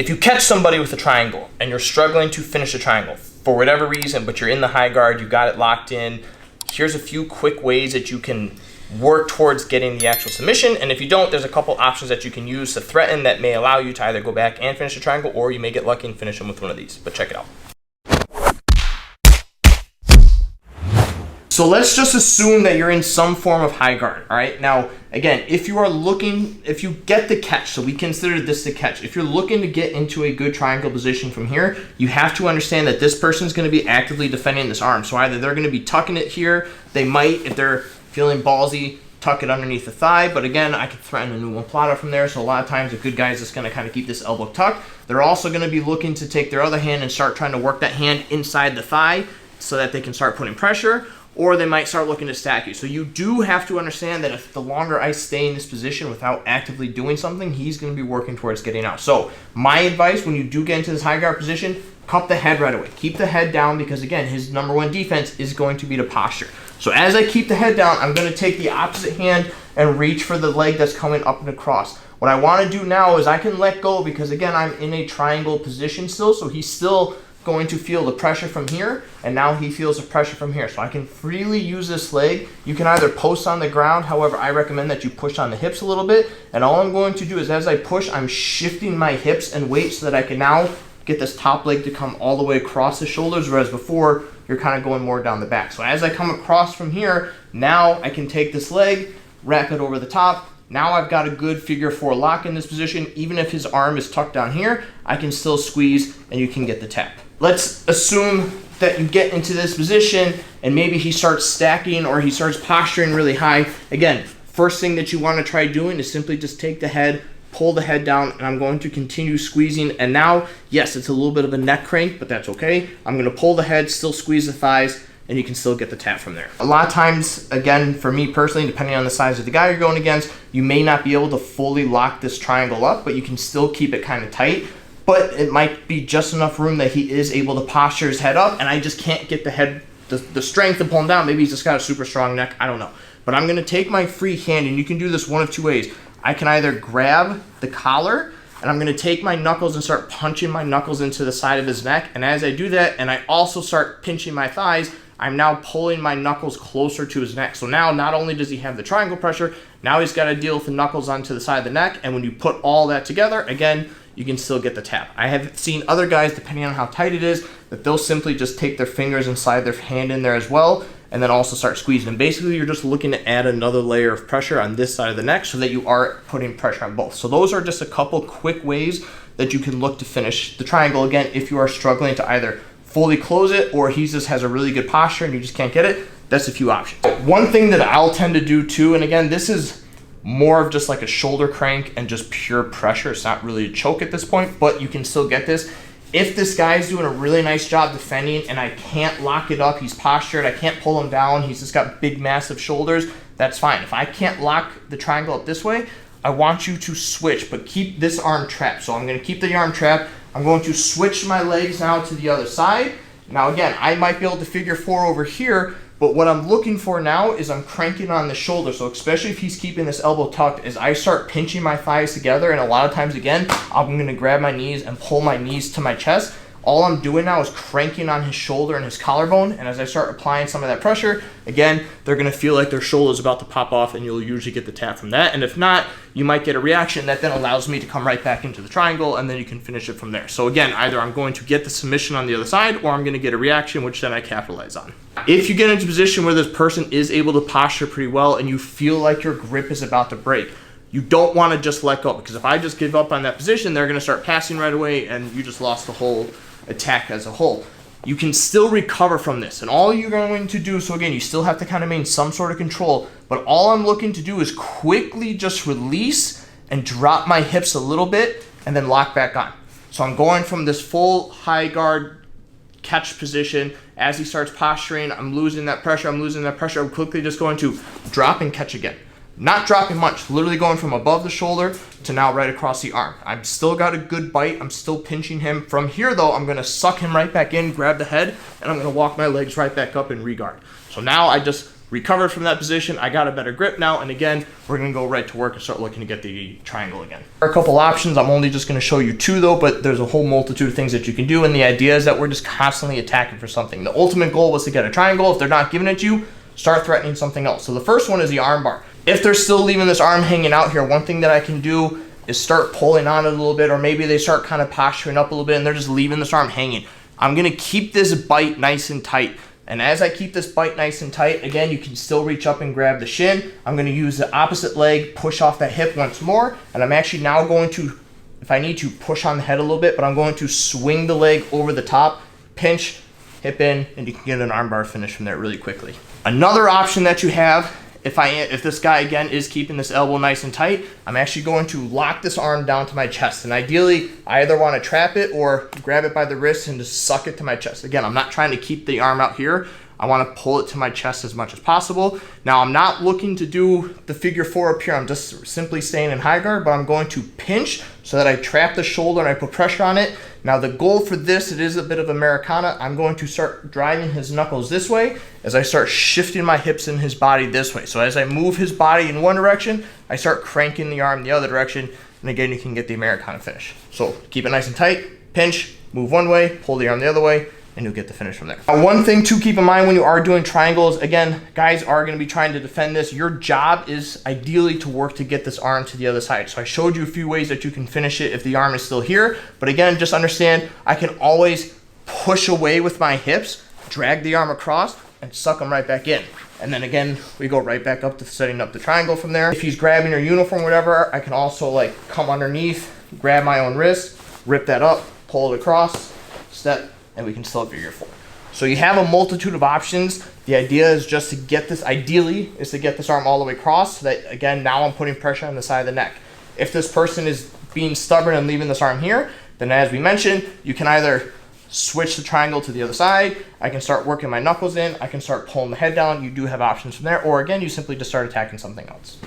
If you catch somebody with a triangle and you're struggling to finish a triangle for whatever reason, but you're in the high guard, you got it locked in, here's a few quick ways that you can work towards getting the actual submission. And if you don't, there's a couple options that you can use to threaten that may allow you to either go back and finish a triangle, or you may get lucky and finish them with one of these. But check it out. So let's just assume that you're in some form of high guard, all right? Now, again, if you get the catch, so we consider this the catch. If you're looking to get into a good triangle position from here, you have to understand that this person's gonna be actively defending this arm. So either they're gonna be tucking it here, they might, if they're feeling ballsy, tuck it underneath the thigh, but again, I could threaten a new omoplata from there, so a lot of times a good guy is just gonna kind of keep this elbow tucked. They're also gonna be looking to take their other hand and start trying to work that hand inside the thigh so that they can start putting pressure, or they might start looking to stack you. So you do have to understand that if the longer I stay in this position without actively doing something, he's gonna be working towards getting out. So my advice when you do get into this high guard position, cup the head right away. Keep the head down because again, his number one defense is going to be the posture. So as I keep the head down, I'm gonna take the opposite hand and reach for the leg that's coming up and across. What I wanna do now is I can let go because again, I'm in a triangle position still, so he's still going to feel the pressure from here, and now he feels the pressure from here. So I can freely use this leg. You can either post on the ground, however, I recommend that you push on the hips a little bit, and all I'm going to do is as I push, I'm shifting my hips and weight so that I can now get this top leg to come all the way across the shoulders, whereas before, you're kind of going more down the back. So as I come across from here, now I can take this leg, wrap it over the top. Now I've got a good figure four lock in this position. Even if his arm is tucked down here, I can still squeeze and you can get the tap. Let's assume that you get into this position and maybe he starts stacking or he starts posturing really high. Again, first thing that you want to try doing is simply just take the head, pull the head down, and I'm going to continue squeezing. And now, yes, it's a little bit of a neck crank, but that's okay. I'm going to pull the head, still squeeze the thighs, and you can still get the tap from there. A lot of times, again, for me personally, depending on the size of the guy you're going against, you may not be able to fully lock this triangle up, but you can still keep it kind of tight. But it might be just enough room that he is able to posture his head up, and I just can't get the head, the strength to pull him down. Maybe he's just got a super strong neck, I don't know. But I'm gonna take my free hand, and you can do this one of two ways. I can either grab the collar, and I'm gonna take my knuckles and start punching my knuckles into the side of his neck. And as I do that, and I also start pinching my thighs, I'm now pulling my knuckles closer to his neck. So now not only does he have the triangle pressure, now he's got to deal with the knuckles onto the side of the neck. And when you put all that together, again, you can still get the tap. I have seen other guys, depending on how tight it is, that they'll simply just take their fingers and slide their hand in there as well, and then also start squeezing. And basically, you're just looking to add another layer of pressure on this side of the neck so that you are putting pressure on both. So those are just a couple quick ways that you can look to finish the triangle. Again, if you are struggling to either fully close it or he just has a really good posture and you just can't get it, that's a few options. One thing that I'll tend to do too, and again, this is more of just like a shoulder crank and just pure pressure. It's not really a choke at this point, but you can still get this. If this guy's doing a really nice job defending and I can't lock it up, he's postured, I can't pull him down, he's just got big, massive shoulders, that's fine. If I can't lock the triangle up this way, I want you to switch, but keep this arm trapped. So I'm gonna keep the arm trapped. I'm going to switch my legs now to the other side. Now again, I might be able to figure four over here, but what I'm looking for now is I'm cranking on the shoulder. So especially if he's keeping this elbow tucked, as I start pinching my thighs together, and a lot of times again, I'm gonna grab my knees and pull my knees to my chest. All I'm doing now is cranking on his shoulder and his collarbone, and as I start applying some of that pressure, again, they're gonna feel like their shoulder is about to pop off, and you'll usually get the tap from that. And if not, you might get a reaction that then allows me to come right back into the triangle, and then you can finish it from there. So again, either I'm going to get the submission on the other side, or I'm gonna get a reaction, which then I capitalize on. If you get into a position where this person is able to posture pretty well, and you feel like your grip is about to break, you don't wanna just let go, because if I just give up on that position, they're gonna start passing right away, and you just lost the whole attack as a whole. You can still recover from this, and all you're going to do, so again, you still have to kind of maintain some sort of control, but all I'm looking to do is quickly just release and drop my hips a little bit and then lock back on. So I'm going from this full high guard catch position. As he starts posturing, I'm losing that pressure, I'm quickly just going to drop and catch again. Not dropping much, literally going from above the shoulder to now right across the arm. I've still got a good bite, I'm still pinching him. From here though, I'm gonna suck him right back in, grab the head, and I'm gonna walk my legs right back up and re-guard. So now I just recovered from that position. I got a better grip now. And again, we're gonna go right to work and start looking to get the triangle again. There are a couple options. I'm only just gonna show you 2 though, but there's a whole multitude of things that you can do. And the idea is that we're just constantly attacking for something. The ultimate goal was to get a triangle. If they're not giving it to you, start threatening something else. So the first one is the arm bar. If they're still leaving this arm hanging out here, one thing that I can do is start pulling on it a little bit, or maybe they start kind of posturing up a little bit and they're just leaving this arm hanging. I'm gonna keep this bite nice and tight. And as I keep this bite nice and tight, again, you can still reach up and grab the shin. I'm gonna use the opposite leg, push off that hip once more, and I'm actually now going to, if I need to, push on the head a little bit, but I'm going to swing the leg over the top, pinch, hip in, and you can get an armbar finish from there really quickly. Another option that you have, if this guy again is keeping this elbow nice and tight, I'm actually going to lock this arm down to my chest. And ideally, I either want to trap it or grab it by the wrist and just suck it to my chest. Again, I'm not trying to keep the arm out here. I want to pull it to my chest as much as possible. Now, I'm not looking to do the figure 4 up here. I'm just simply staying in high guard, but I'm going to pinch so that I trap the shoulder and I put pressure on it. Now, the goal for this, it is a bit of Americana. I'm going to start driving his knuckles this way as I start shifting my hips in his body this way. So as I move his body in one direction, I start cranking the arm the other direction. And again, you can get the Americana finish. So keep it nice and tight, pinch, move one way, pull the arm the other way, and you'll get the finish from there. Now, one thing to keep in mind when you are doing triangles, again, guys are going to be trying to defend this. Your job is ideally to work to get this arm to the other side. So I showed you a few ways that you can finish it if the arm is still here. But again, just understand, I can always push away with my hips, drag the arm across, and suck them right back in. And then again, we go right back up to setting up the triangle from there. If he's grabbing your uniform, whatever, I can also like come underneath, grab my own wrist, rip that up, pull it across, step, and we can still figure 4. So you have a multitude of options. The idea is just to get this, ideally, is to get this arm all the way across so that, again, now I'm putting pressure on the side of the neck. If this person is being stubborn and leaving this arm here, then as we mentioned, you can either switch the triangle to the other side, I can start working my knuckles in, I can start pulling the head down, you do have options from there, or again, you simply just start attacking something else.